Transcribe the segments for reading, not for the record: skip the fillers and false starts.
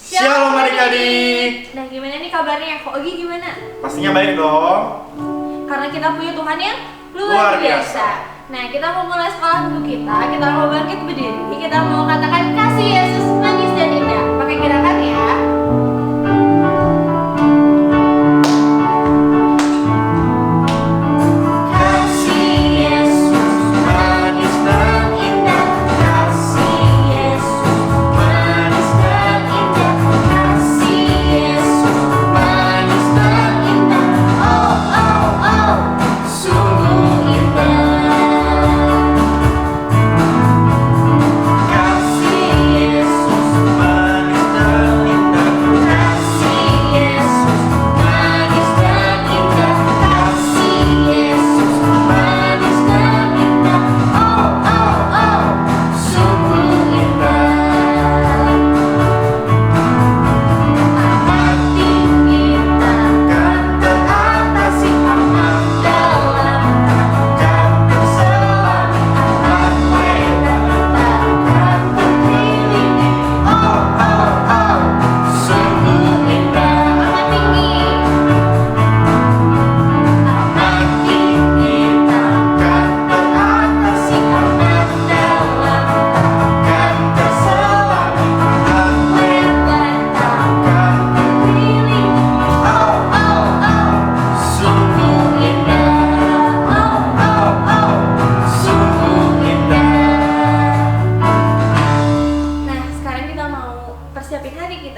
Shalom adik-adik. Nah, gimana nih kabarnya? Kok Ogi gimana? Pastinya baik dong. Karena kita punya Tuhan yang Luar luar biasa. biasa. Nah, kita mau mulai sekolah minggu kita mau bangkit berdiri, kita mau katakan kasih Yesus manis dan indah. Pakai gerakan ya.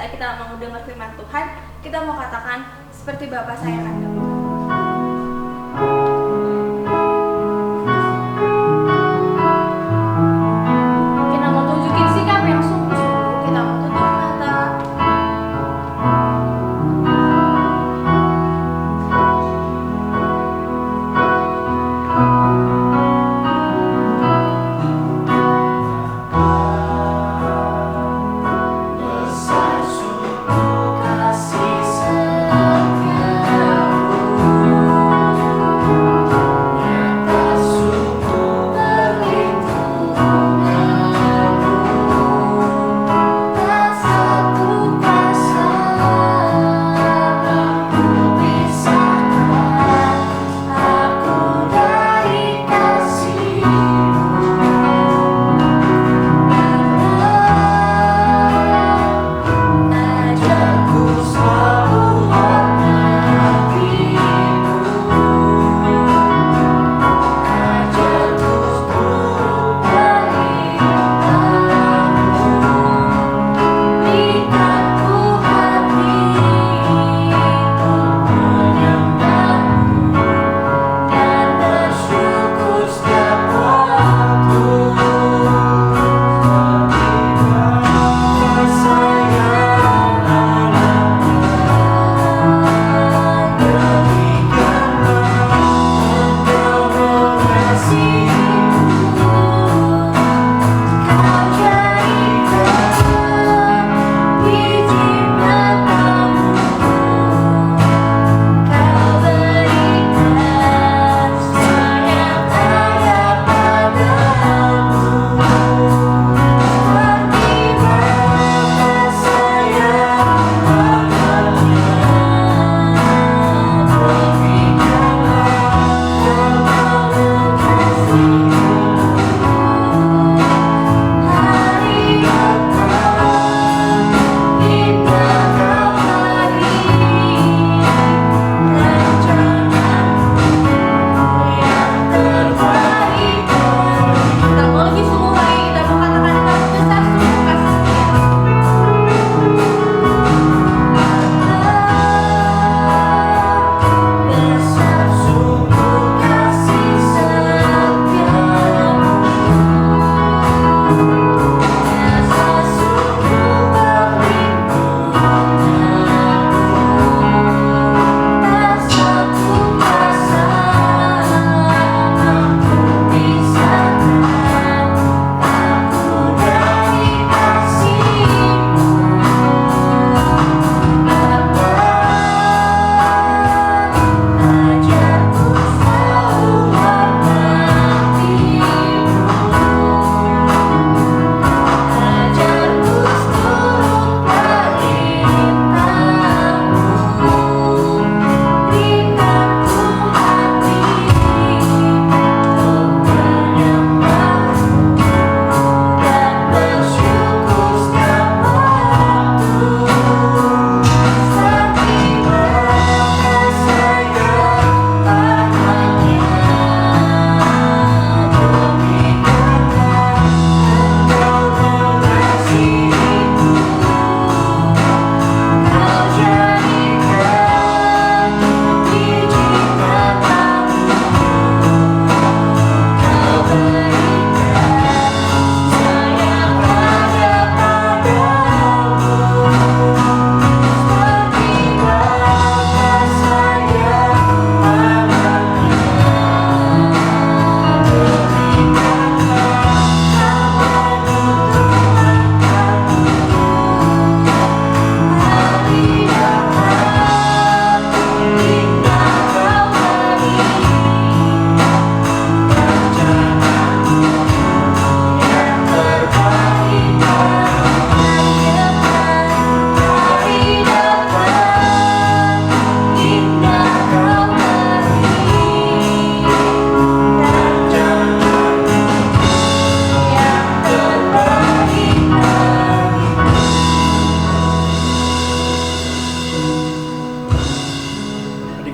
Kita mau dengar firman Tuhan, kita mau katakan seperti Bapa sayang Anda. Kita mau tunjukin sikap yang sungguh-sungguh, kita mau tutup mata.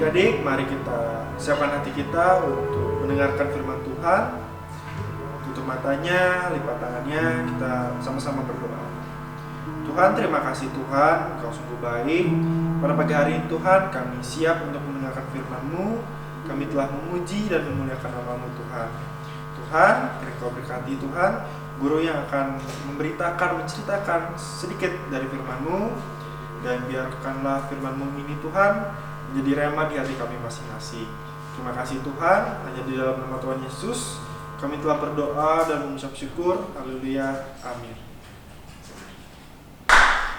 Adik-adik, mari kita siapkan hati kita untuk mendengarkan firman Tuhan. Tutup matanya, lipat tangannya, kita sama-sama berdoa. Tuhan, terima kasih Tuhan, Engkau sungguh baik. Pada pagi hari ini Tuhan, kami siap untuk mendengarkan firman-Mu. Kami telah memuji dan memuliakan nama-Mu Tuhan. Tuhan, Engkau berkati Tuhan, guru yang akan memberitakan, menceritakan sedikit dari firman-Mu. Dan biarkanlah firman-Mu ini Tuhan menjadi rema di hati kami masing-masing. Terima kasih Tuhan, hanya di dalam nama Tuhan Yesus kami telah berdoa dan mengucap syukur. Haleluya, amin.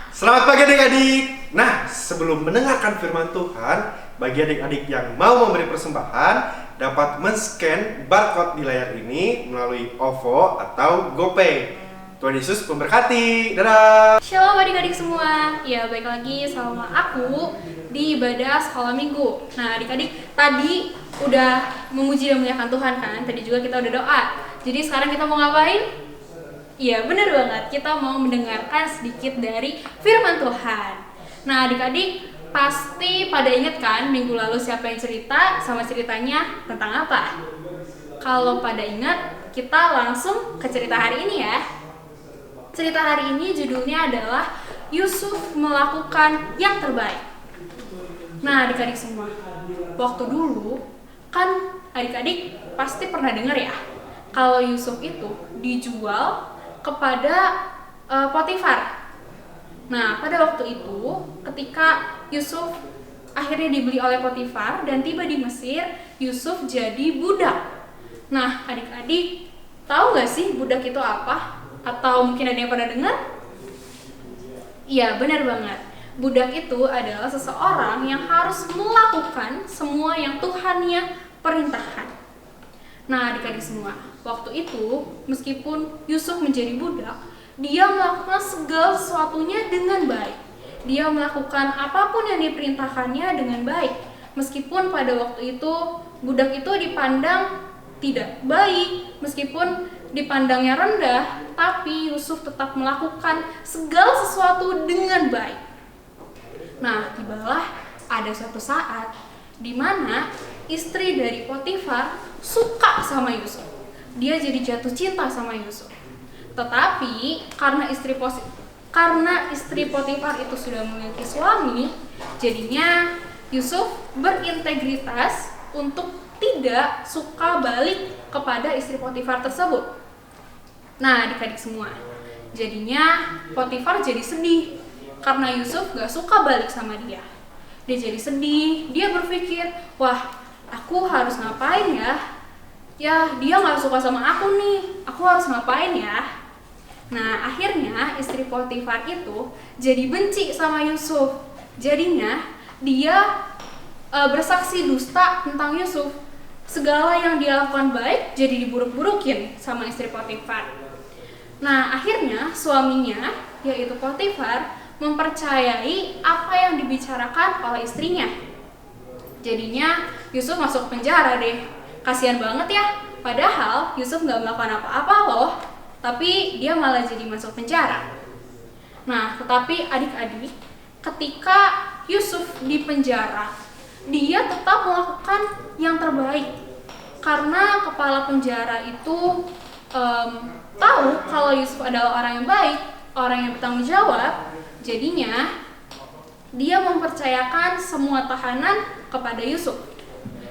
Selamat pagi adik-adik. Nah, sebelum mendengarkan firman Tuhan, bagi adik-adik yang mau memberi persembahan dapat men-scan barcode di layar ini melalui OVO atau GoPay. Tuhan Yesus memberkati. Dadah. Shalom adik-adik semua. Ya, baik lagi sama aku di ibadah sekolah minggu. Nah, adik-adik tadi udah memuji dan memuliakan Tuhan kan? Tadi juga kita udah doa. Jadi sekarang kita mau ngapain? Iya, benar banget. Kita mau mendengarkan sedikit dari firman Tuhan. Nah, adik-adik pasti pada ingat kan minggu lalu siapa yang cerita sama ceritanya tentang apa? Kalau pada ingat, kita langsung ke cerita hari ini ya. Cerita hari ini judulnya adalah Yusuf melakukan yang terbaik. Nah, adik-adik semua, waktu dulu kan adik-adik pasti pernah dengar ya, kalau Yusuf itu dijual kepada Potifar. Nah, pada waktu itu ketika Yusuf akhirnya dibeli oleh Potifar dan tiba di Mesir, Yusuf jadi budak. Nah, adik-adik tahu gak sih budak itu apa? Atau mungkin ada yang pernah dengar? Iya, benar banget. Budak itu adalah seseorang yang harus melakukan semua yang Tuhannya perintahkan. Nah, adik-adik semua, waktu itu meskipun Yusuf menjadi budak, dia melakukan segala sesuatunya dengan baik. Dia melakukan apapun yang diperintahkannya dengan baik. Meskipun pada waktu itu budak itu dipandang tidak baik, meskipun dipandangnya rendah, tapi Yusuf tetap melakukan segala sesuatu dengan baik. Nah, tibalah ada suatu saat di mana istri dari Potifar suka sama Yusuf. Dia jadi jatuh cinta sama Yusuf. Tetapi karena istri Potifar itu sudah memiliki suami, jadinya Yusuf berintegritas untuk tidak suka balik kepada istri Potifar tersebut. Nah, adik-adik semua, jadinya Potifar jadi sedih karena Yusuf gak suka balik sama dia. Dia jadi sedih, dia berpikir, wah, aku harus ngapain ya? Ya, dia gak suka sama aku nih, aku harus ngapain ya? Nah, akhirnya istri Potifar itu jadi benci sama Yusuf. Jadinya dia bersaksi dusta tentang Yusuf. Segala yang dia lakukan baik jadi diburuk-burukin sama istri Potifar. Nah, akhirnya suaminya, yaitu Potifar, mempercayai apa yang dibicarakan oleh istrinya. Jadinya Yusuf masuk penjara deh. Kasian banget ya, padahal Yusuf gak melakukan apa-apa loh, tapi dia malah jadi masuk penjara. Nah, tetapi adik-adik, ketika Yusuf di penjara, dia tetap melakukan yang terbaik. Karena kepala penjara itu tahu kalau Yusuf adalah orang yang baik, orang yang bertanggung jawab. Jadinya dia mempercayakan semua tahanan kepada Yusuf.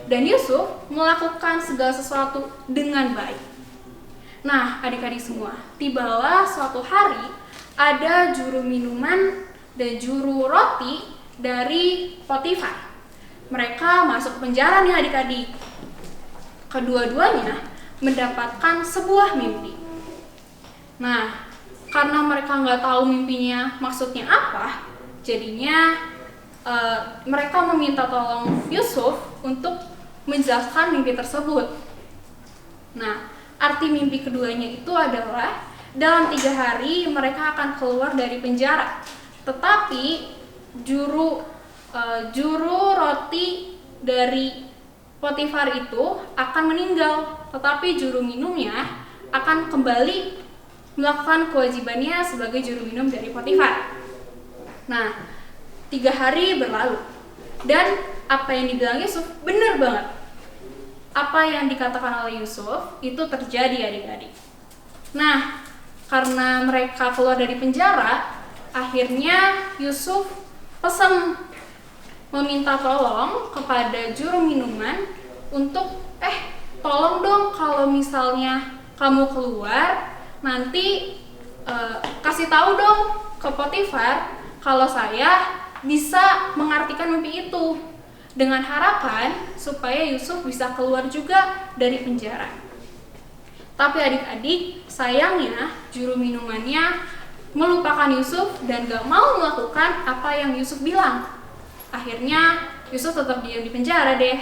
Dan Yusuf melakukan segala sesuatu dengan baik. Nah, adik-adik semua, tibalah suatu hari ada juru minuman dan juru roti dari Potifar. Mereka masuk penjara nih adik-adik. Kedua-duanya mendapatkan sebuah mimpi. Nah, karena mereka nggak tahu mimpinya maksudnya apa, jadinya mereka meminta tolong Yusuf untuk menjelaskan mimpi tersebut. Nah, arti mimpi keduanya itu adalah dalam 3 hari mereka akan keluar dari penjara. Tetapi juru roti dari Potifar itu akan meninggal, tetapi juru minumnya akan kembali melakukan kewajibannya sebagai juru minum dari Potifar. Nah, 3 hari berlalu dan apa yang dibilang Yusuf benar banget. Apa yang dikatakan oleh Yusuf itu terjadi adik-adik. Nah, karena mereka keluar dari penjara, akhirnya Yusuf meminta tolong kepada juru minuman untuk tolong dong kalau misalnya kamu keluar, nanti kasih tahu dong ke Potifar kalau saya bisa mengartikan mimpi itu, dengan harapan supaya Yusuf bisa keluar juga dari penjara. Tapi adik-adik, sayangnya juru minumannya melupakan Yusuf dan gak mau melakukan apa yang Yusuf bilang. Akhirnya Yusuf tetap diam di penjara deh.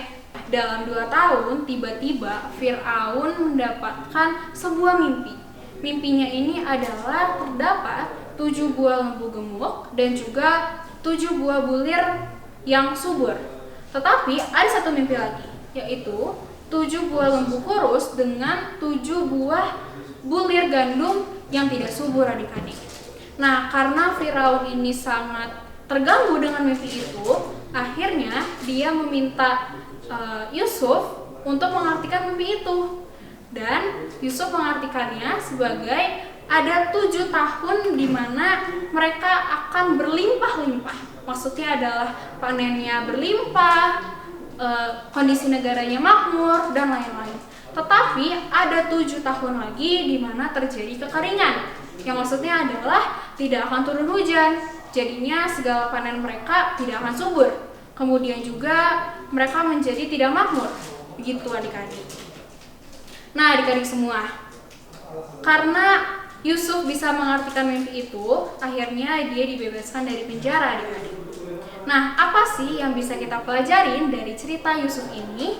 Dalam 2 tahun, tiba-tiba Fir'aun mendapatkan sebuah mimpi. Mimpinya ini adalah terdapat 7 buah lembu gemuk dan juga 7 buah bulir yang subur. Tetapi ada satu mimpi lagi, yaitu 7 buah lembu kurus dengan 7 buah bulir gandum yang tidak subur adik-adik. Nah, karena Firaun ini sangat terganggu dengan mimpi itu, akhirnya dia meminta Yusuf untuk mengartikan mimpi itu. Dan Yusuf mengartikannya sebagai ada 7 tahun di mana mereka akan berlimpah-limpah. Maksudnya adalah panennya berlimpah, kondisi negaranya makmur, dan lain-lain. Tetapi ada 7 tahun lagi di mana terjadi kekeringan, yang maksudnya adalah tidak akan turun hujan. Jadinya segala panen mereka tidak akan subur. Kemudian juga mereka menjadi tidak makmur. Begitu adik-adik. Nah adik-adik semua, karena Yusuf bisa mengartikan mimpi itu, akhirnya dia dibebaskan dari penjara adik-adik. Nah, apa sih yang bisa kita pelajarin dari cerita Yusuf ini?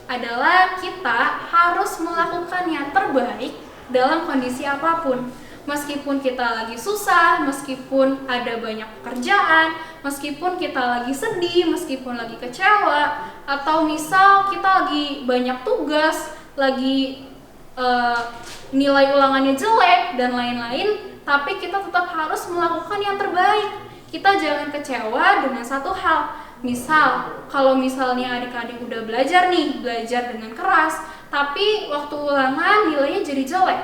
Adalah kita harus melakukan yang terbaik dalam kondisi apapun. Meskipun kita lagi susah, meskipun ada banyak pekerjaan, meskipun kita lagi sedih, meskipun lagi kecewa, atau misal kita lagi banyak tugas, lagi nilai ulangannya jelek dan lain-lain, tapi kita tetap harus melakukan yang terbaik. Kita jangan kecewa dengan satu hal. Misal, kalau misalnya adik-adik udah belajar dengan keras, tapi waktu ulangan nilainya jadi jelek,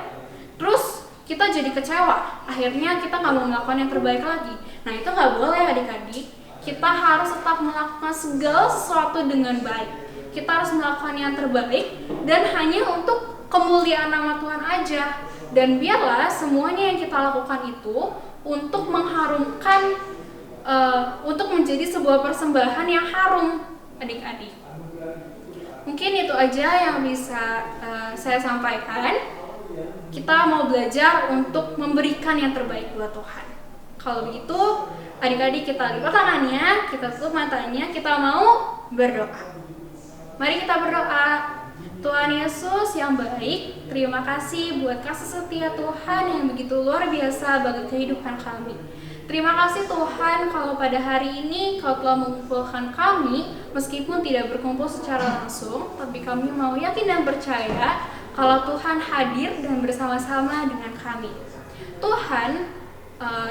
terus kita jadi kecewa, akhirnya kita nggak mau melakukan yang terbaik lagi. Nah itu nggak boleh adik-adik. Kita harus tetap melakukan segala sesuatu dengan baik. Kita harus melakukan yang terbaik dan hanya untuk kemuliaan nama Tuhan aja. Dan biarlah semuanya yang kita lakukan itu untuk mengharumkan, untuk menjadi sebuah persembahan yang harum adik-adik. Mungkin itu aja yang bisa saya sampaikan. Kita mau belajar untuk memberikan yang terbaik buat Tuhan. Kalau begitu adik-adik kita lipat tangannya, kita tutup matanya, kita mau berdoa. Mari kita berdoa. Tuhan Yesus yang baik, terima kasih buat kasih setia Tuhan yang begitu luar biasa bagi kehidupan kami. Terima kasih Tuhan kalau pada hari ini Kau telah mengumpulkan kami, meskipun tidak berkumpul secara langsung, tapi kami mau yakin dan percaya kalau Tuhan hadir dan bersama-sama dengan kami. Tuhan,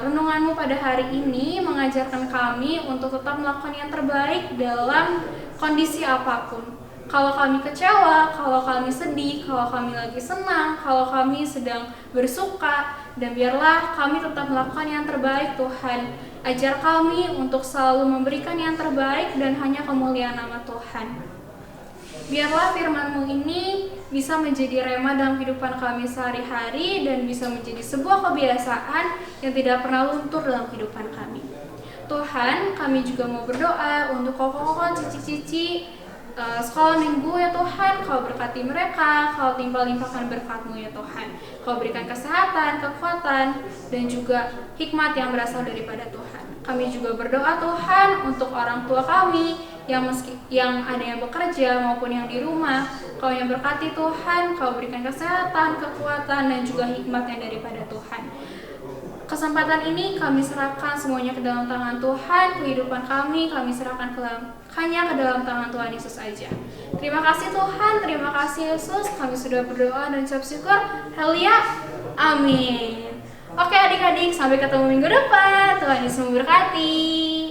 renunganmu pada hari ini mengajarkan kami untuk tetap melakukan yang terbaik dalam kondisi apapun. Kalau kami kecewa, kalau kami sedih, kalau kami lagi senang, kalau kami sedang bersuka, dan biarlah kami tetap melakukan yang terbaik Tuhan. Ajar kami untuk selalu memberikan yang terbaik dan hanya kemuliaan nama Tuhan. Biarlah firman-Mu ini bisa menjadi rema dalam kehidupan kami sehari-hari dan bisa menjadi sebuah kebiasaan yang tidak pernah luntur dalam kehidupan kami. Tuhan, kami juga mau berdoa untuk kokok-kokok, cici-cici sekolah minggu ya Tuhan. Kau berkati mereka, Kau limpah-limpahkan berkat-Mu ya Tuhan. Kau berikan kesehatan, kekuatan, dan juga hikmat yang berasal daripada Tuhan. Kami juga berdoa Tuhan untuk orang tua kami yang ada yang bekerja maupun yang di rumah. Kau yang berkati Tuhan, Kau berikan kesehatan, kekuatan, dan juga hikmat yang daripada Tuhan. Kesempatan ini kami serahkan semuanya ke dalam tangan Tuhan. Kehidupan kami serahkan hanya ke dalam tangan Tuhan Yesus aja. Terima kasih Tuhan, terima kasih Yesus. Kami sudah berdoa dan ucap syukur. Haleluya, amin. Oke adik-adik, sampai ketemu minggu depan. Tuhan Yesus memberkati.